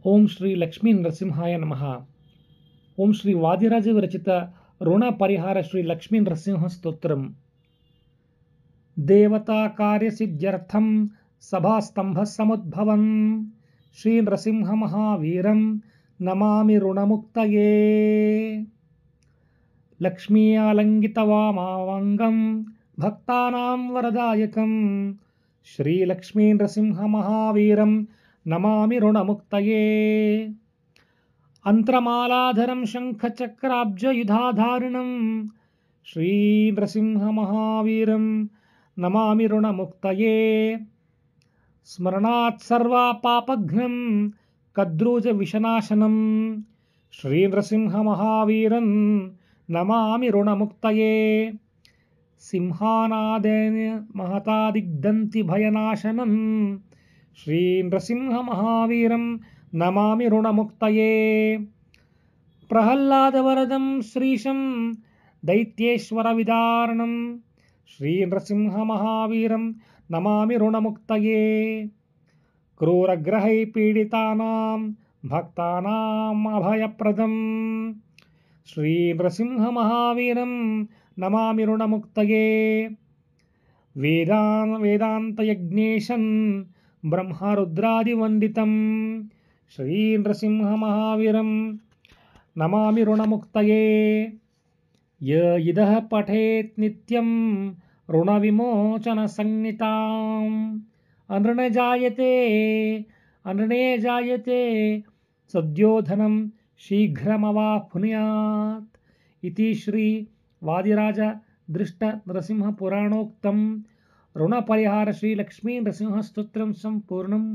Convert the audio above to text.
ओम श्री लक्ष्मी नृसिंहाय नमः। ओम श्री वादिराज विरचित ऋण परिहार श्री लक्ष्मी नृसिंह स्तोत्रम्। देवता कार्य सिद्ध्यर्थम सभास्तंभ समुद्भवम् श्री नृसिंह महावीरं नमामि ऋणमुक्तये। लक्ष्मी आलंगित वामावंगं भक्तानां वरदायकं श्री लक्ष्मी नृसिंह महावीरं नमामि ऋणमुक्तये। अंत्रमालाधरं शंखचक्राब्जयुधाधारिणं श्री नृसिंह महावीरं नमामि ऋणमुक्तये। स्मरणात् सर्वपापघ्नं कद्रूजविषनाशनं श्री नृसिंह महावीरं नमामि ऋणमुक्तये। सिंहानादेन महता दिग्दन्ति भयनाशनं श्री नृसिंह महावीरं नमामि ऋणमुक्तये। प्रह्लादवरदं श्रीशं दैत्येश्वरविदारणं श्री नृसिंह महावीरं नमामि ऋणमुक्तये। क्रूरग्रहै पीडितानां भक्तानाम् अभयप्रदं श्री नृसिंह महावीरं नमामि ऋणमुक्तये। वेदान्तयज्ञेशं ब्रह्मरुद्रादिवन्दितं श्री नृसिंह महावीरं नमामि ऋणमुक्तये। य इदः पठेत् नित्यं ऋणविमोचनसंज्ञिताम् अनृणे जायते सद्योधनं शीघ्रमवाप्नुयात् इति श्री वादिराज दृष्ट नृसिंह पुराणोक्तं ऋणपरिहार श्री लक्ष्मी नृसिंह स्तोत्रं संपूर्णम्।